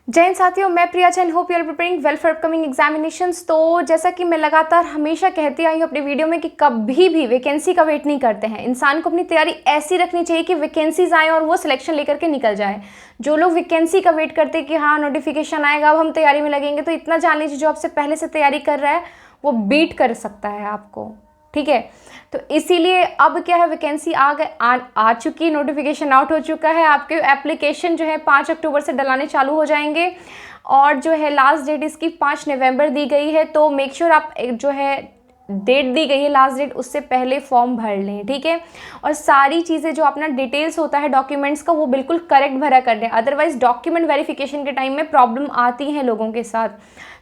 जय हिंद साथियों, मैं Priya Jain. Hope you are preparing well for upcoming examinations. तो जैसा कि मैं लगातार हमेशा कहती आई हूँ अपनी वीडियो में कि कभी भी वैकेंसी का वेट नहीं करते हैं। इंसान को अपनी तैयारी ऐसी रखनी चाहिए कि वैकेंसीज आए और वो सिलेक्शन लेकर के निकल जाए। जो लोग वैकेंसी का वेट करते हैं कि हाँ नोटिफिकेशन आएगा अब हम तैयारी में लगेंगे, तो इतना जान लीजिए जो आपसे पहले से तैयारी कर रहा है वो बीट कर सकता है आपको। ठीक है, तो इसीलिए अब क्या है, वैकेंसी आ चुकी, नोटिफिकेशन आउट हो चुका है। आपके एप्लीकेशन जो है 5 अक्टूबर से डलाने चालू हो जाएंगे और जो है लास्ट डेट इसकी 5 नवंबर दी गई है। तो मेक श्योर आप जो है डेट दी गई है लास्ट डेट, उससे पहले फॉर्म भर लें। ठीक है, और सारी चीज़ें जो अपना डिटेल्स होता है डॉक्यूमेंट्स का वो बिल्कुल करेक्ट भरा कर दें, अदरवाइज डॉक्यूमेंट वेरिफिकेशन के टाइम में प्रॉब्लम आती है लोगों के साथ।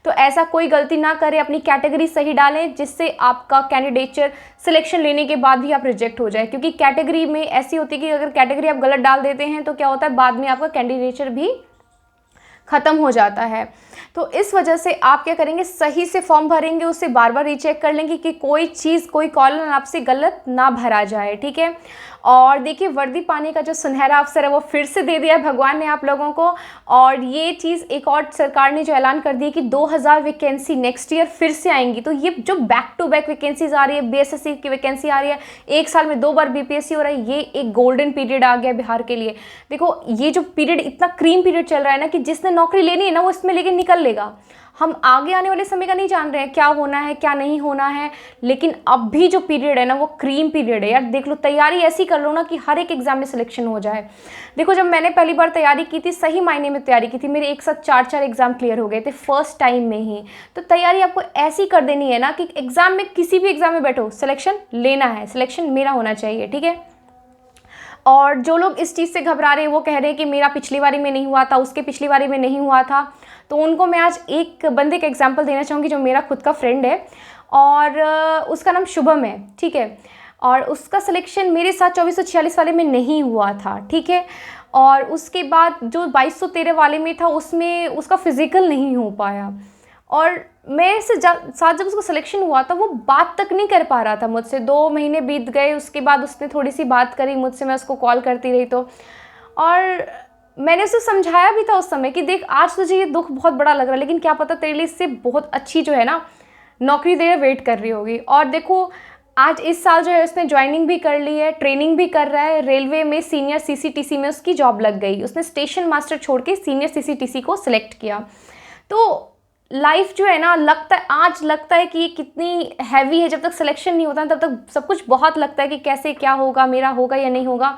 तो ऐसा कोई गलती ना करें, अपनी कैटेगरी सही डालें जिससे आपका कैंडिडेचर सिलेक्शन लेने के बाद भी आप रिजेक्ट हो जाए। क्योंकि कैटेगरी में ऐसी होती है कि अगर कैटेगरी आप गलत डाल देते हैं तो क्या होता है, बाद में आपका कैंडिडेचर भी ख़त्म हो जाता है। तो इस वजह से आप क्या करेंगे, सही से फॉर्म भरेंगे, उससे बार बार रीचेक कर लेंगे कि कोई चीज़ कोई कॉलम आपसे गलत ना भरा जाए। ठीक है, और देखिए वर्दी पाने का जो सुनहरा अवसर है वो फिर से दे दिया है भगवान ने आप लोगों को। और ये चीज़ एक और सरकार ने जो ऐलान कर दी है कि 2000 वैकेंसी नेक्स्ट ईयर फिर से आएंगी। तो ये जो बैक टू बैक वैकेंसीज आ रही है, बीएसएससी की वैकेंसी आ रही है, एक साल में 2 बार बीपीएससी हो रहा है, ये एक गोल्डन पीरियड आ गया बिहार के लिए। देखो ये जो पीरियड इतना क्रीम पीरियड चल रहा है ना कि जिसने नौकरी लेनी है ना वो इसमें लेके निकल लेगा। हम आगे आने वाले समय का नहीं जान रहे हैं क्या होना है क्या नहीं होना है, लेकिन अब भी जो पीरियड है ना वो क्रीम पीरियड है यार। देख लो, तैयारी ऐसी कर लो ना कि हर एक एग्जाम में सिलेक्शन हो जाए। देखो जब मैंने पहली बार तैयारी की थी, सही मायने में तैयारी की थी, मेरे एक साथ 4 एग्जाम क्लियर हो गए थे फर्स्ट टाइम में ही। तो तैयारी आपको ऐसी कर देनी है ना कि एग्जाम में, किसी भी एग्जाम में बैठो, सिलेक्शन लेना है, सिलेक्शन मेरा होना चाहिए। ठीक है, और जो लोग इस चीज़ से घबरा रहे हैं, वो कह रहे हैं कि मेरा पिछली बारी में नहीं हुआ था, उसके पिछली बारी में नहीं हुआ था, तो उनको मैं आज एक बंदे का एग्जांपल देना चाहूँगी जो मेरा खुद का फ्रेंड है और उसका नाम शुभम है। ठीक है, और उसका सिलेक्शन मेरे साथ 2446 वाले में नहीं हुआ था। ठीक है, और उसके बाद जो 2213 वाले में था उसमें उसका फिज़िकल नहीं हो पाया, और मेरे से साथ जब उसको सिलेक्शन हुआ था वो बात तक नहीं कर पा रहा था मुझसे। 2 महीने बीत गए, उसके बाद उसने थोड़ी सी बात करी मुझसे, मैं उसको कॉल करती रही तो, और मैंने उसे समझाया भी था उस समय कि देख आज तुझे ये दुख बहुत बड़ा लग रहा है, लेकिन क्या पता तेरे लिए इससे बहुत अच्छी जो है ना नौकरी तेरे वेट कर रही होगी। और देखो आज इस साल जो है उसने ज्वाइनिंग भी कर ली है, ट्रेनिंग भी कर रहा है, रेलवे में सीनियर सीसीटीसी में उसकी जॉब लग गई। उसने स्टेशन मास्टर छोड़ के सीनियर सीसीटीसी को सिलेक्ट किया। तो लाइफ जो है ना, आज लगता है कि ये कितनी हैवी है, जब तक सिलेक्शन नहीं होता तब तक सब कुछ बहुत लगता है कि कैसे क्या होगा, मेरा होगा या नहीं होगा।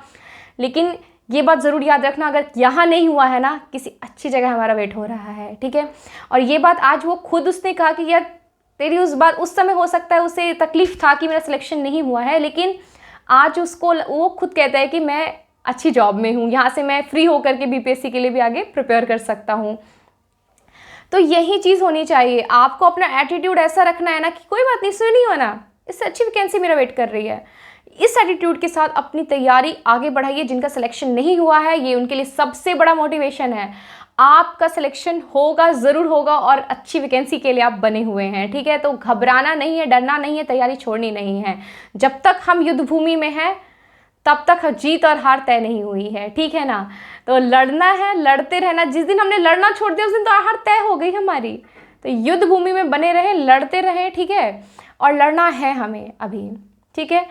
लेकिन ये बात ज़रूर याद रखना, अगर यहाँ नहीं हुआ है ना, किसी अच्छी जगह हमारा वेट हो रहा है। ठीक है, और ये बात आज वो खुद उसने कहा कि यार तेरी उस समय हो सकता है उसे तकलीफ था कि मेरा सिलेक्शन नहीं हुआ है, लेकिन आज उसको वो खुद कहता है कि मैं अच्छी जॉब में हूँ, यहाँ से मैं फ्री होकर के बीपीएससी के लिए भी आगे प्रिपेयर कर सकता हूँ। तो यही चीज़ होनी चाहिए, आपको अपना एटीट्यूड ऐसा रखना है ना कि कोई बात नहीं, इसमें नहीं होना, इससे अच्छी वैकेंसी मेरा वेट कर रही है। इस एटीट्यूड के साथ अपनी तैयारी आगे बढ़ाइए। जिनका सिलेक्शन नहीं हुआ है ये उनके लिए सबसे बड़ा मोटिवेशन है। आपका सिलेक्शन होगा, ज़रूर होगा, और अच्छी वैकेंसी के लिए आप बने हुए हैं। ठीक है, तो घबराना नहीं है, डरना नहीं है, तैयारी छोड़नी नहीं है। जब तक हम युद्ध भूमि में हैं तब तक जीत और हार तय नहीं हुई है। ठीक है ना, तो लड़ना है, लड़ते रहना। जिस दिन हमने लड़ना छोड़ दिया उस दिन तो हार तय हो गई हमारी। तो युद्ध भूमि में बने रहे, लड़ते रहे। ठीक है, और लड़ना है हमें अभी। ठीक है,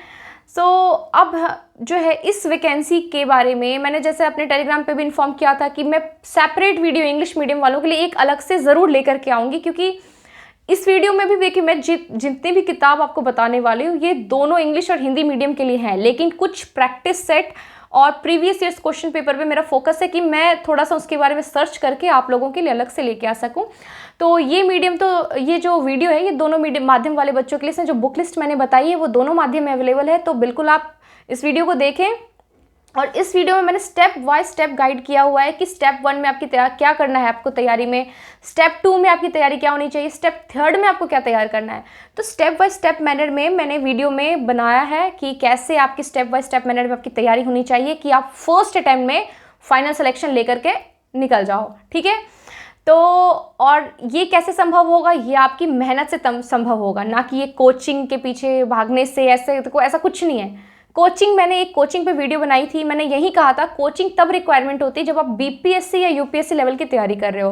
सो अब जो है इस वैकेंसी के बारे में मैंने जैसे अपने टेलीग्राम पे भी इन्फॉर्म किया था कि मैं सेपरेट वीडियो इंग्लिश मीडियम वालों के लिए एक अलग से ज़रूर लेकर के आऊँगी, क्योंकि इस वीडियो में भी देखिए मैं जितनी भी किताब आपको बताने वाली हूँ ये दोनों इंग्लिश और हिंदी मीडियम के लिए है, लेकिन कुछ प्रैक्टिस सेट और प्रीवियस ईयर्स क्वेश्चन पेपर पे मेरा फोकस है कि मैं थोड़ा सा उसके बारे में सर्च करके आप लोगों के लिए अलग से लेके आ सकूं। तो ये मीडियम, तो ये जो वीडियो है ये दोनों मीडियम माध्यम वाले बच्चों के लिए, जो बुक लिस्ट मैंने बताई है वो दोनों माध्यम में अवेलेबल है। तो बिल्कुल आप इस वीडियो को देखें, और इस वीडियो में मैंने स्टेप बाय स्टेप गाइड किया हुआ है कि स्टेप 1 में आपकी क्या करना है आपको तैयारी में, स्टेप 2 में आपकी तैयारी क्या होनी चाहिए, स्टेप 3 में आपको क्या तैयार करना है। तो स्टेप बाय स्टेप मैनर में मैंने वीडियो में बनाया है कि कैसे आपकी स्टेप बाय स्टेप मैनर में आपकी तैयारी होनी चाहिए कि आप फर्स्ट अटैम्प्ट में फाइनल सिलेक्शन लेकर के निकल जाओ। ठीक है, तो और ये कैसे संभव होगा, ये आपकी मेहनत से संभव होगा, ना कि ये कोचिंग के पीछे भागने से। ऐसा कुछ नहीं है, कोचिंग, मैंने एक कोचिंग पे वीडियो बनाई थी, मैंने यही कहा था कोचिंग तब रिक्वायरमेंट होती है जब आप बीपीएससी या यूपीएससी लेवल की तैयारी कर रहे हो,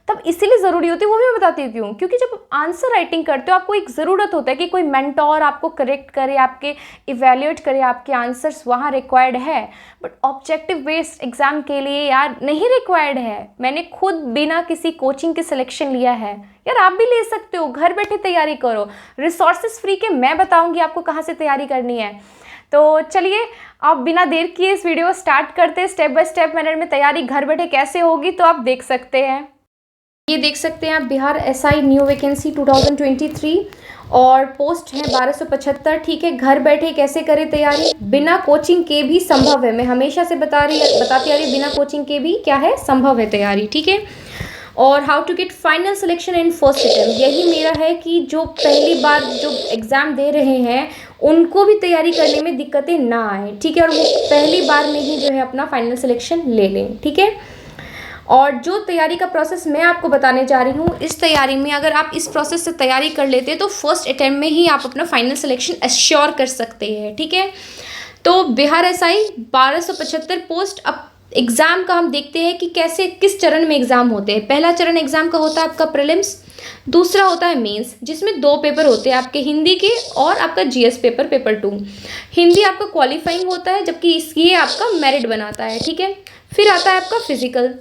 तब इसीलिए ज़रूरी होती है। वो भी मैं बताती हूँ क्यों, क्योंकि जब आंसर राइटिंग करते हो आपको एक ज़रूरत होता है कि कोई मेंटोर आपको करेक्ट करे, आपके इवेल्युएट करे आपके आंसर्स, वहाँ रिक्वायर्ड है। बट ऑब्जेक्टिव बेस्ड एग्जाम के लिए यार नहीं रिक्वायर्ड है। मैंने खुद बिना किसी कोचिंग के सिलेक्शन लिया है। यार आप भी ले सकते हो, घर बैठे तैयारी करो, रिसोर्सेज फ्री के मैं बताऊँगी आपको कहाँ से तैयारी करनी है। तो चलिए आप बिना देर किए इस वीडियो स्टार्ट करते हैं। स्टेप बाय स्टेप मैनर में तैयारी घर बैठे कैसे होगी तो आप देख सकते हैं। ये देख सकते हैं आप, बिहार एसआई न्यू वैकेंसी 2023 और पोस्ट है 1275। ठीक है, घर बैठे कैसे करें तैयारी, बिना कोचिंग के भी संभव है। मैं हमेशा से बताती आ रही, बिना कोचिंग के भी क्या है, संभव है तैयारी। ठीक है, और how to get final selection in first attempt, यही मेरा है कि जो पहली बार जो एग्ज़ाम दे रहे हैं उनको भी तैयारी करने में दिक्कतें ना आए। ठीक है, और वो पहली बार में ही जो है अपना फाइनल सिलेक्शन ले लें। ठीक है, और जो तैयारी का प्रोसेस मैं आपको बताने जा रही हूँ, इस तैयारी में अगर आप इस प्रोसेस से तैयारी कर लेते हैं तो फर्स्ट अटेम्प्ट में ही आप अपना फाइनल सिलेक्शन एश्योर कर सकते हैं। ठीक है, तो बिहार एसआई 1275 पोस्ट। अब एग्ज़ाम का हम देखते हैं कि कैसे किस चरण में एग्ज़ाम होते हैं। पहला चरण एग्ज़ाम का होता है आपका प्रीलिम्स, दूसरा होता है मेंस, जिसमें 2 पेपर होते हैं आपके, हिंदी के और आपका जीएस पेपर, पेपर 2। हिंदी आपका क्वालिफाइंग होता है जबकि ये आपका मेरिट बनाता है। ठीक है, फिर आता है आपका फिजिकल।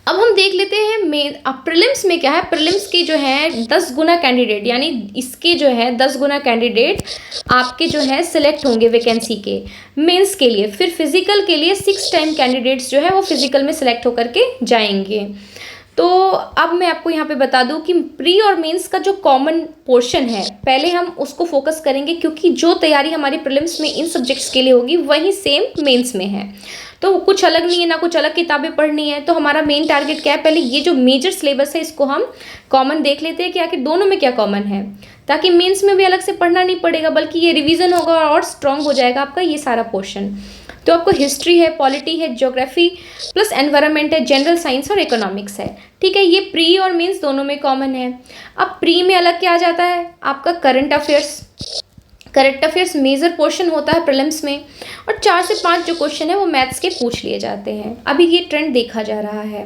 अब हम देख लेते हैं प्रीलिम्स में क्या है। प्रीलिम्स की जो है 10 गुना कैंडिडेट, यानी इसके जो है 10 गुना कैंडिडेट आपके जो है सिलेक्ट होंगे वैकेंसी के मेंस के लिए। फिर फिजिकल के लिए 6 टाइम कैंडिडेट्स जो है वो फिजिकल में सिलेक्ट होकर के जाएंगे। तो अब मैं आपको यहाँ पे बता दूँ कि प्री और मेंस का जो कॉमन पोर्शन है पहले हम उसको फोकस करेंगे, क्योंकि जो तैयारी हमारी प्रीलिम्स में इन सब्जेक्ट्स के लिए होगी वही सेम मेंस में है। तो कुछ अलग नहीं है, ना कुछ अलग किताबें पढ़नी है। तो हमारा मेन टारगेट क्या है, पहले ये जो मेजर सिलेबस है इसको हम कॉमन देख लेते हैं कि आखिर दोनों में क्या कॉमन है, ताकि मेंस में भी अलग से पढ़ना नहीं पड़ेगा, बल्कि ये रिवीजन होगा और स्ट्रॉन्ग हो जाएगा आपका ये सारा पोर्शन। तो आपको हिस्ट्री है, पॉलिटी है, ज्योग्राफी प्लस एनवायरनमेंट है, जनरल साइंस और इकोनॉमिक्स है। ठीक है, ये प्री और मेंस दोनों में कॉमन है। अब प्री में अलग क्या आ जाता है आपका current affairs. Current affairs major portion होता है प्रीलिम्स में, और 4 से 5 जो क्वेश्चन है वो मैथ्स के पूछ लिए जाते हैं। अभी ये ट्रेंड देखा जा रहा है।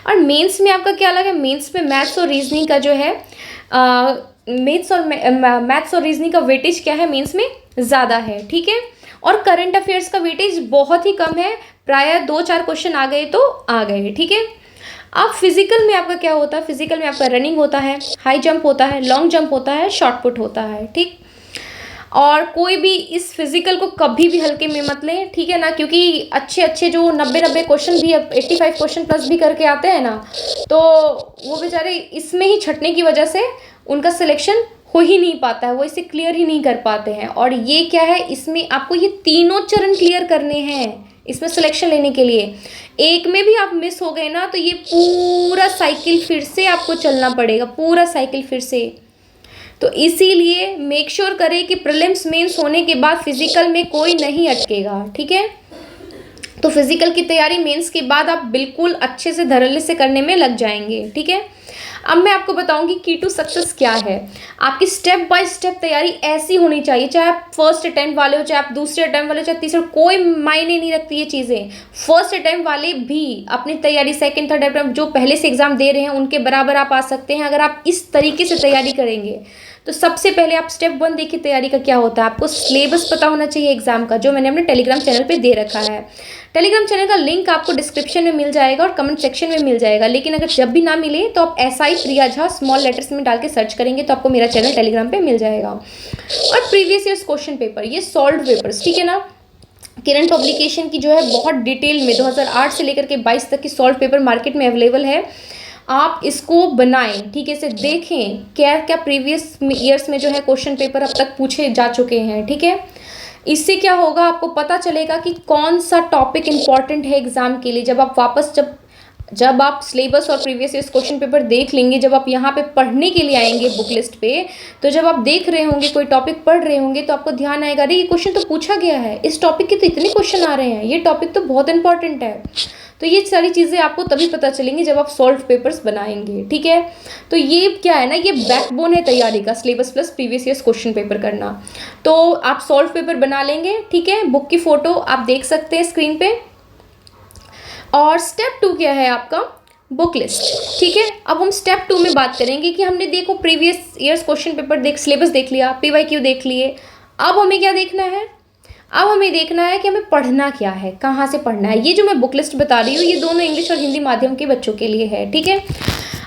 और मेंस में आपका क्या अलग है, मेंस में मैथ्स और रीजनिंग का जो है मैथ्स और रीजनिंग का वेटेज क्या है, मेंस में ज़्यादा है। ठीक है, और करंट अफेयर्स का वेटेज बहुत ही कम है, प्रायः 2-4 क्वेश्चन आ गए तो आ गए। ठीक है, अब फिजिकल में आपका क्या होता है, फिजिकल में आपका रनिंग होता है, हाई जंप होता है, लॉन्ग जंप होता है, शॉर्ट पुट होता है। ठीक, और कोई भी इस फिजिकल को कभी भी हल्के में मत लें। ठीक है ना, क्योंकि अच्छे जो 90 क्वेश्चन भी, 85 क्वेश्चन प्लस भी करके आते हैं ना, तो वो बेचारे इसमें ही छटने की वजह से उनका सिलेक्शन हो ही नहीं पाता है, वो इसे क्लियर ही नहीं कर पाते हैं। और ये क्या है, इसमें आपको ये तीनों चरण क्लियर करने हैं इसमें सिलेक्शन लेने के लिए। एक में भी आप मिस हो गए ना तो ये पूरा साइकिल फिर से आपको चलना पड़ेगा, पूरा साइकिल फिर से। तो इसीलिए मेक श्योर करें कि प्रीलिम्स मेंस होने के बाद फिजिकल में कोई नहीं अटकेगा। ठीक है, तो फिजिकल की तैयारी मेंस के बाद आप बिल्कुल अच्छे से धड़ल्ले से करने में लग जाएंगे। ठीक है, अब मैं आपको बताऊंगी की टू सक्सेस क्या है। आपकी स्टेप बाय स्टेप तैयारी ऐसी होनी चाहिए, चाहे आप फर्स्ट अटेम्प्ट वाले हो, चाहे आप दूसरे अटेम्प्ट वाले हो, चाहे तीसरे, कोई मायने नहीं रखती ये चीज़ें। फर्स्ट अटेम्प्ट वाले भी अपनी तैयारी सेकंड थर्ड अटेम्प्ट जो पहले से एग्जाम दे रहे हैं उनके बराबर आप आ सकते हैं अगर आप इस तरीके से तैयारी करेंगे। तो सबसे पहले आप स्टेप 1 देखिए तैयारी का क्या होता है। आपको सिलेबस पता होना चाहिए एग्जाम का, जो मैंने अपने टेलीग्राम चैनल पे दे रखा है। टेलीग्राम चैनल का लिंक आपको डिस्क्रिप्शन में मिल जाएगा और कमेंट सेक्शन में मिल जाएगा। लेकिन अगर जब भी ना मिले तो आप SI प्रिया झा स्मॉल लेटर्स में डाल के सर्च करेंगे तो आपको मेरा चैनल टेलीग्राम पे मिल जाएगा। और प्रीवियस ईयर्स क्वेश्चन पेपर, ये सॉल्व पेपर्स, ठीक है ना। किरण पब्लिकेशन की जो है बहुत डिटेल में 2008 से लेकर के 22 तक की सॉल्व पेपर मार्केट में अवेलेबल है। आप इसको बनाएं, ठीक है, इसे देखें क्या क्या प्रीवियस ईयर्स में जो है क्वेश्चन पेपर अब तक पूछे जा चुके हैं। ठीक है, इससे क्या होगा, आपको पता चलेगा कि कौन सा टॉपिक इम्पॉर्टेंट है एग्जाम के लिए। जब आप वापस जब जब आप सिलेबस और प्रीवियस ईयर्स क्वेश्चन पेपर देख लेंगे, जब आप यहाँ पे पढ़ने के लिए आएंगे बुक लिस्ट पे, तो जब आप देख रहे होंगे, कोई टॉपिक पढ़ रहे होंगे, तो आपको ध्यान आएगा, अरे ये क्वेश्चन तो पूछा गया है, इस टॉपिक के तो इतने क्वेश्चन आ रहे हैं, ये टॉपिक तो बहुत इंपॉर्टेंट है। तो ये सारी चीज़ें आपको तभी पता चलेंगी जब आप सॉल्व पेपर्स बनाएंगे, ठीक है। तो ये क्या है ना, ये बैकबोन है तैयारी का, syllabus plus previous years question paper करना। तो आप सॉल्व पेपर बना लेंगे, ठीक है। बुक की फ़ोटो आप देख सकते हैं स्क्रीन पे। और स्टेप 2 क्या है आपका, बुक लिस्ट, ठीक है। अब हम स्टेप 2 में बात करेंगे कि हमने देखो previous years question paper syllabus देख लिया, PYQ देख लिए। अब हमें क्या देखना है, अब हमें देखना है कि हमें पढ़ना क्या है, कहाँ से पढ़ना है। ये जो मैं बुक लिस्ट बता रही हूँ, ये दोनों इंग्लिश और हिंदी माध्यम के बच्चों के लिए है, ठीक है।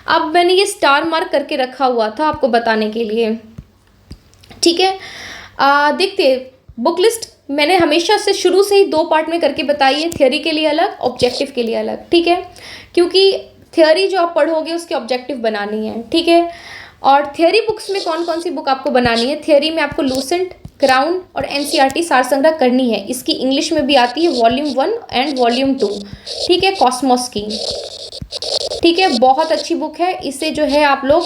अब मैंने ये स्टार मार्क करके रखा हुआ था आपको बताने के लिए, ठीक है। देखते, बुक लिस्ट मैंने हमेशा से शुरू से ही 2 पार्ट में करके बताई है, थ्योरी के लिए अलग, ऑब्जेक्टिव के लिए अलग, ठीक है। क्योंकि थ्योरी जो आप पढ़ोगे उसके ऑब्जेक्टिव बनानी है, ठीक है। और थ्योरी बुक्स में कौन कौन सी बुक आपको बनानी है, थ्योरी में आपको लूसेंट, क्राउन और NCERT सार संग्रह करनी है। इसकी इंग्लिश में भी आती है वॉल्यूम 1 एंड वॉल्यूम 2, ठीक है, कॉस्मोस की, ठीक है। बहुत अच्छी बुक है, इसे जो है आप लोग,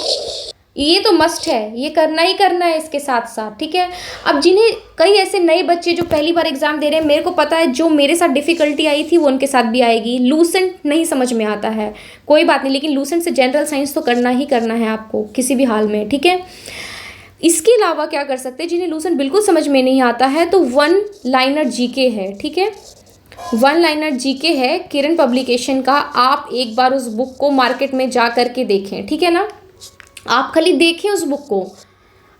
ये तो मस्ट है, ये करना ही करना है इसके साथ साथ, ठीक है। अब जिन्हें कई ऐसे नए बच्चे जो पहली बार एग्जाम दे रहे हैं, मेरे को पता है जो मेरे साथ डिफ़िकल्टी आई थी वो उनके साथ भी आएगी। लूसेंट नहीं समझ में आता है, कोई बात नहीं, लेकिन लूसेंट से जनरल साइंस तो करना ही करना है आपको किसी भी हाल में, ठीक है। इसके अलावा क्या कर सकते हैं, जिन्हें लूसेंट बिल्कुल समझ में नहीं आता है, तो 1 लाइनर GK है, ठीक है। 1 लाइनर GK है, किरण पब्लिकेशन का। आप एक बार उस बुक को मार्केट में जा कर के देखें, ठीक है ना। आप खाली देखें उस बुक को,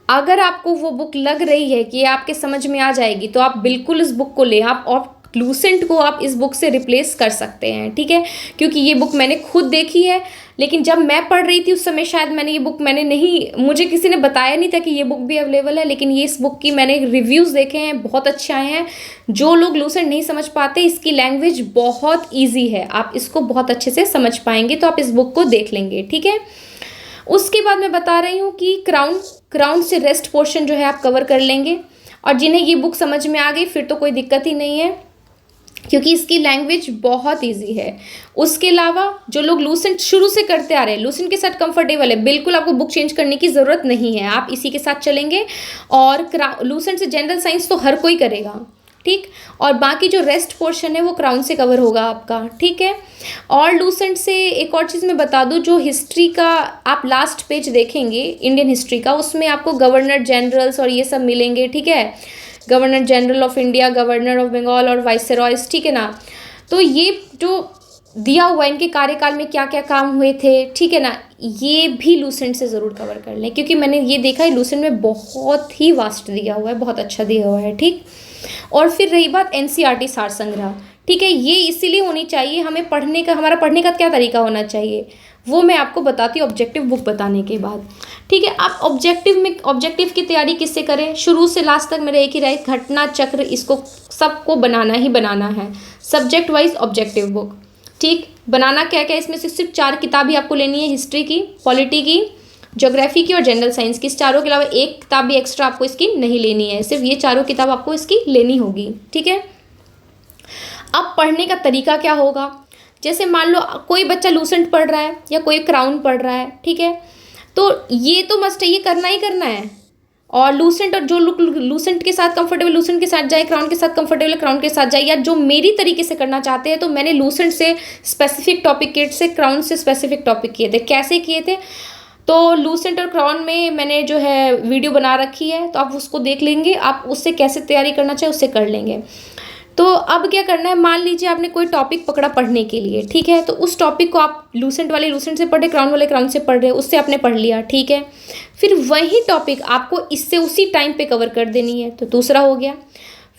अगर आपको वो बुक लग रही है कि आपके समझ में आ जाएगी, तो आप बिल्कुल इस बुक को लें आप, और लूसेंट को आप इस बुक से रिप्लेस कर सकते हैं, ठीक है। क्योंकि ये बुक मैंने खुद देखी है, लेकिन जब मैं पढ़ रही थी उस समय शायद मैंने ये बुक मुझे किसी ने बताया नहीं था कि ये बुक भी अवेलेबल है, लेकिन ये इस बुक की मैंने रिव्यूज़ देखे हैं, बहुत अच्छे आए हैं। जो लोग लूसेंट नहीं समझ पाते, इसकी लैंग्वेज बहुत ईजी है, आप इसको बहुत अच्छे से समझ पाएंगे, तो आप इस बुक को देख लेंगे, ठीक है। उसके बाद मैं बता रही हूँ कि क्राउन से रेस्ट पोर्शन जो है आप कवर कर लेंगे। और जिन्हें ये बुक समझ में आ गई फिर तो कोई दिक्कत ही नहीं है, क्योंकि इसकी लैंग्वेज बहुत इजी है। उसके अलावा जो लोग लूसेंट शुरू से करते आ रहे हैं, लूसेंट के साथ कंफर्टेबल है, बिल्कुल आपको बुक चेंज करने की ज़रूरत नहीं है, आप इसी के साथ चलेंगे। और लूसेंट से जनरल साइंस तो हर कोई करेगा, ठीक। और बाकी जो रेस्ट पोर्शन है वो क्राउन से कवर होगा आपका, ठीक है। और लूसेंट से एक और चीज़ मैं बता दूं, जो हिस्ट्री का आप लास्ट पेज देखेंगे इंडियन हिस्ट्री का, उसमें आपको गवर्नर जनरल्स और ये सब मिलेंगे, ठीक है। Governor general of India, governor of Bengal और वाइसरॉयज, ठीक है ना। तो ये जो दिया हुआ इनके कार्यकाल में क्या क्या काम हुए थे, ठीक है ना, ये भी लूसेंट से ज़रूर कवर कर लें, क्योंकि मैंने ये देखा है लूसेंट में बहुत ही वास्ट दिया हुआ है, बहुत अच्छा दिया हुआ है, ठीक। और फिर रही बात NCERT सार संग्रह, ठीक है, ये इसीलिए होनी चाहिए, हमें हमारा पढ़ने का क्या तरीका होना चाहिए वो मैं आपको बताती हूँ ऑब्जेक्टिव बुक बताने के बाद, ठीक है। आप ऑब्जेक्टिव की तैयारी किससे करें, शुरू से लास्ट तक मेरा एक ही राय, घटना चक्र, इसको सबको बनाना ही बनाना है, सब्जेक्ट वाइज ऑब्जेक्टिव बुक, ठीक। बनाना क्या क्या, इसमें से सिर्फ 4 किताब ही आपको लेनी है, हिस्ट्री की, पॉलिटी की, ज्योग्राफी की और जनरल साइंस की। इस चारों के अलावा एक किताब भी एक्स्ट्रा आपको इसकी नहीं लेनी है, सिर्फ ये 4 किताब आपको इसकी लेनी होगी, ठीक है। अब पढ़ने का तरीका क्या होगा, जैसे मान लो कोई बच्चा लूसेंट पढ़ रहा है या कोई क्राउन पढ़ रहा है, ठीक है, तो ये तो मस्ट है, ये करना ही करना है। और लूसेंट, और जो लोग लूसेंट के साथ कंफर्टेबल लूसेंट के साथ जाए, क्राउन के साथ कंफर्टेबल क्राउन के साथ जाए, या जो मेरी तरीके से करना चाहते हैं, तो मैंने लूसेंट से स्पेसिफिक टॉपिक किए थे, क्राउन से स्पेसिफिक टॉपिक किए थे। कैसे किए थे, तो लूसेंट और क्राउन में मैंने जो है वीडियो बना रखी है, तो आप उसको देख लेंगे, आप उससे कैसे तैयारी करना चाहिए उससे कर लेंगे। तो अब क्या करना है, मान लीजिए आपने कोई टॉपिक पकड़ा पढ़ने के लिए, ठीक है, तो उस टॉपिक को आप लूसेंट वाले लूसेंट से पढ़ रहे, क्राउन वाले क्राउन से पढ़ रहे, उससे आपने पढ़ लिया, ठीक है। फिर वही टॉपिक आपको इससे उसी टाइम पे कवर कर देनी है, तो दूसरा हो गया।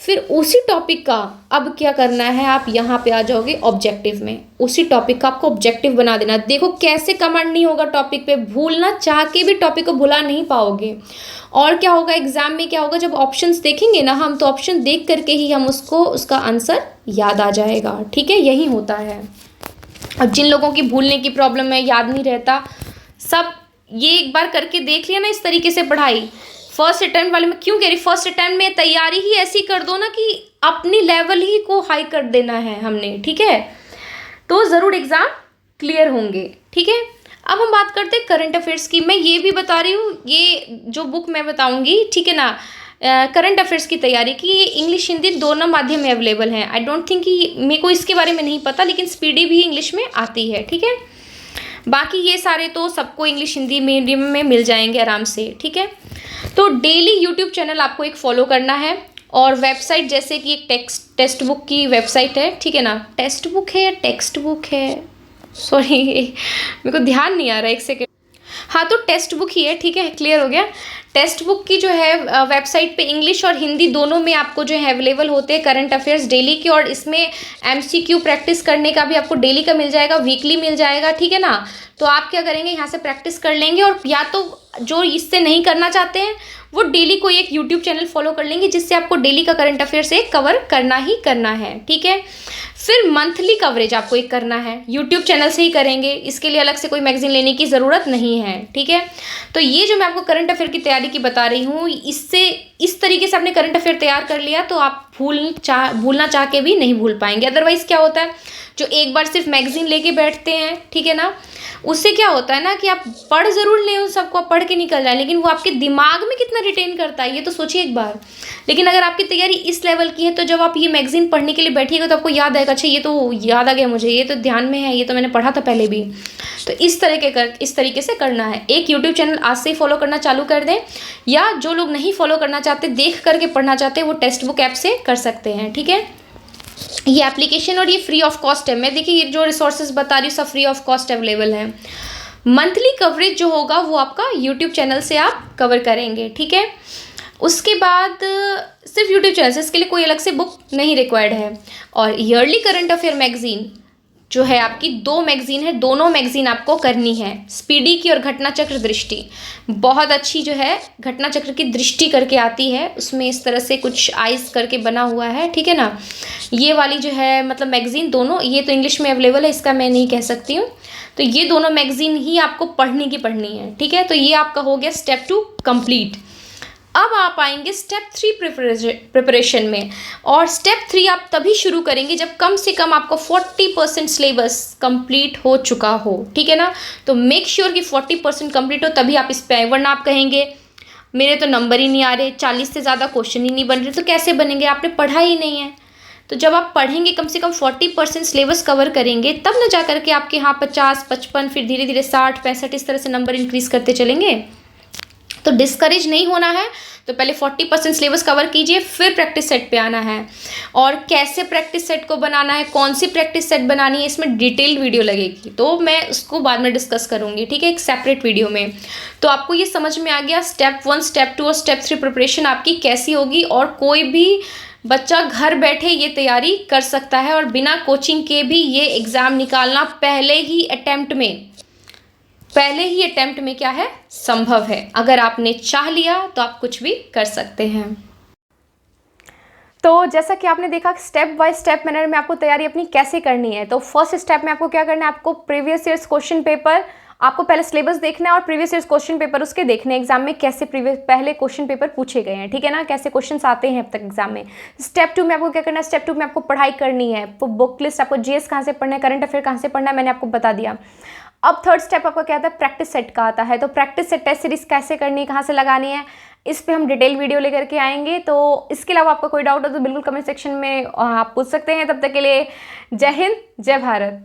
फिर उसी टॉपिक का अब क्या करना है, आप यहाँ पे आ जाओगे ऑब्जेक्टिव में, उसी टॉपिक का आपको ऑब्जेक्टिव बना देना। देखो कैसे कमांड नहीं होगा टॉपिक पे, भूलना चाह के भी टॉपिक को भुला नहीं पाओगे। और क्या होगा एग्जाम में, क्या होगा, जब ऑप्शंस देखेंगे ना हम, तो ऑप्शन देख करके ही हम उसका आंसर याद आ जाएगा, ठीक है, यही होता है। अब जिन लोगों की भूलने की प्रॉब्लम है, याद नहीं रहता, सब ये एक बार करके देख लिया ना इस तरीके से पढ़ाई, फर्स्ट अटैम्प्ट वाले में क्यों कह रही, फर्स्ट अटैम्प्ट में तैयारी ही ऐसी कर दो ना कि अपनी लेवल ही को हाई कर देना है हमने, ठीक है। तो ज़रूर एग्ज़ाम क्लियर होंगे। ठीक है, अब हम बात करते हैं करंट अफेयर्स की। मैं ये भी बता रही हूँ, ये जो बुक मैं बताऊँगी, ठीक है ना, करंट अफेयर्स की तैयारी की, ये इंग्लिश हिंदी दोनों माध्यम में अवेलेबल हैं। आई डोंट थिंक कि मेरे को इसके बारे में नहीं पता, लेकिन स्पीडी भी इंग्लिश में आती है। ठीक है, बाकी ये सारे तो सबको इंग्लिश हिंदी मीडियम में मिल जाएंगे आराम से। ठीक है, तो डेली यूट्यूब चैनल आपको एक फॉलो करना है, और वेबसाइट जैसे कि एक टेक्स्ट बुक की वेबसाइट है। ठीक है ना, टेक्स्ट बुक है या टेक्स्ट बुक है, सॉरी मेरे को ध्यान नहीं आ रहा, एक सेकेंड। हाँ, तो टेक्स्ट बुक ही है। ठीक है, क्लियर हो गया। टेक्स्ट बुक की जो है वेबसाइट पे इंग्लिश और हिंदी दोनों में आपको जो है अवेलेबल होते हैं करंट अफेयर्स डेली के, और इसमें एमसीक्यू प्रैक्टिस करने का भी आपको डेली का मिल जाएगा, वीकली मिल जाएगा। ठीक है ना, तो आप क्या करेंगे, यहाँ से प्रैक्टिस कर लेंगे, और या तो जो इससे नहीं करना चाहते हैं वो डेली कोई एक यूट्यूब चैनल फॉलो कर लेंगे, जिससे आपको डेली का करंट अफेयर्स एक कवर करना ही करना है। ठीक है, फिर मंथली कवरेज आपको एक करना है, यूट्यूब चैनल से ही करेंगे, इसके लिए अलग से कोई मैगजीन लेने की ज़रूरत नहीं है। ठीक है, तो ये जो मैं आपको करंट अफेयर की तैयारी की बता रही हूँ, इससे इस तरीके से आपने करंट अफेयर तैयार कर लिया तो आप भूलना चाह के भी नहीं भूल पाएंगे। अदरवाइज़ क्या होता है, जो एक बार सिर्फ मैगजीन लेके बैठते हैं, ठीक है ना, उससे क्या होता है ना कि आप पढ़ ज़रूर लें उन सबको, आप पढ़ के निकल जाए, लेकिन वो आपके दिमाग में कितना रिटेन करता है ये तो सोचिए एक बार। लेकिन अगर आपकी तैयारी इस लेवल की है तो जब आप ये मैगजीन पढ़ने के लिए बैठिएगा तो आपको याद आएगा, अच्छा ये तो याद आ गया मुझे, ये तो ध्यान में है, ये तो मैंने पढ़ा था पहले भी। तो इस तरीके से करना है। एक यूट्यूब चैनल आज से ही फॉलो करना चालू कर दें, या जो लोग नहीं फॉलो करना चाहते, देख करके पढ़ना चाहते हैं, वो टेक्स्ट बुक ऐप से कर सकते हैं। ठीक है, ये एप्लीकेशन और ये फ्री ऑफ कॉस्ट है। मैं देखिए ये जो रिसोर्सेज बता रही हूँ सब फ्री ऑफ कॉस्ट अवेलेबल है। मंथली कवरेज जो होगा वो आपका यूट्यूब चैनल से आप कवर करेंगे। ठीक है, उसके बाद सिर्फ यूट्यूब चैनल से, इसके लिए कोई अलग से बुक नहीं रिक्वायर्ड है। और ईयरली करंट अफेयर मैगजीन जो है आपकी 2 मैगजीन है, दोनों मैगजीन आपको करनी है, स्पीडी की और घटना चक्र दृष्टि। बहुत अच्छी जो है घटना चक्र की दृष्टि करके आती है, उसमें इस तरह से कुछ आइस करके बना हुआ है। ठीक है ना, ये वाली जो है मतलब मैगजीन दोनों, ये तो इंग्लिश में अवेलेबल है, इसका मैं नहीं कह सकती हूँ। तो ये दोनों मैगजीन ही आपको पढ़नी है। ठीक है, तो ये आपका हो गया स्टेप 2 कंप्लीट। अब आप आएंगे स्टेप 3 प्रिपरेशन में, और स्टेप 3 आप तभी शुरू करेंगे जब कम से कम आपको 40% सिलेबस कंप्लीट हो चुका हो। ठीक है ना, तो मेक श्योर कि 40% कंप्लीट हो, तभी आप इस पे आए, वरना आप कहेंगे मेरे तो नंबर ही नहीं आ रहे, 40 से ज़्यादा क्वेश्चन ही नहीं बन रहे, तो कैसे बनेंगे, आपने पढ़ा ही नहीं है। तो जब आप पढ़ेंगे, कम से कम 40% सिलेबस कवर करेंगे, तब न जा करके आपके यहाँ 50, 55, फिर धीरे धीरे 60, 65 इस तरह से नंबर इंक्रीज़ करते चलेंगे। तो डिस्करेज नहीं होना है, तो पहले 40% सिलेबस कवर कीजिए, फिर प्रैक्टिस सेट पे आना है। और कैसे प्रैक्टिस सेट को बनाना है, कौन सी प्रैक्टिस सेट बनानी है, इसमें डिटेल्ड वीडियो लगेगी, तो मैं उसको बाद में डिस्कस करूँगी। ठीक है, एक सेपरेट वीडियो में। तो आपको ये समझ में आ गया स्टेप 1, स्टेप 2 और स्टेप 3 प्रिपरेशन आपकी कैसी होगी, और कोई भी बच्चा घर बैठे ये तैयारी कर सकता है, और बिना कोचिंग के भी ये एग्ज़ाम निकालना पहले ही अटेम्प्ट में क्या है, संभव है। अगर आपने चाह लिया तो आप कुछ भी कर सकते हैं। तो जैसा कि आपने देखा स्टेप बाय स्टेप मैनर में आपको तैयारी अपनी कैसे करनी है। तो फर्स्ट स्टेप में आपको क्या करना है, आपको प्रीवियस ईयर्स क्वेश्चन पेपर, आपको पहले सिलेबस देखना है और प्रीवियस ईयर्स क्वेश्चन पेपर उसके देखने हैं एग्जाम में कैसे पहले क्वेश्चन पेपर पूछे गए हैं। ठीक है ना, कैसे क्वेश्चंस आते हैं अब तक एग्जाम में। स्टेप 2 में आपको क्या करना है, स्टेप 2 में आपको पढ़ाई करनी है, बुक लिस्ट आपको जीएस कहाँ से पढ़ना है, करंट अफेयर कहाँ से पढ़ना है, मैंने आपको बता दिया। अब थर्ड स्टेप आपका क्या आता है, प्रैक्टिस सेट का आता है। तो प्रैक्टिस सेट टेस्ट सीरीज कैसे करनी है, कहाँ से लगानी है, इस पे हम डिटेल वीडियो लेकर के आएंगे। तो इसके अलावा आपका कोई डाउट हो तो बिल्कुल कमेंट सेक्शन में आप पूछ सकते हैं। तब तक के लिए जय हिंद, जय भारत।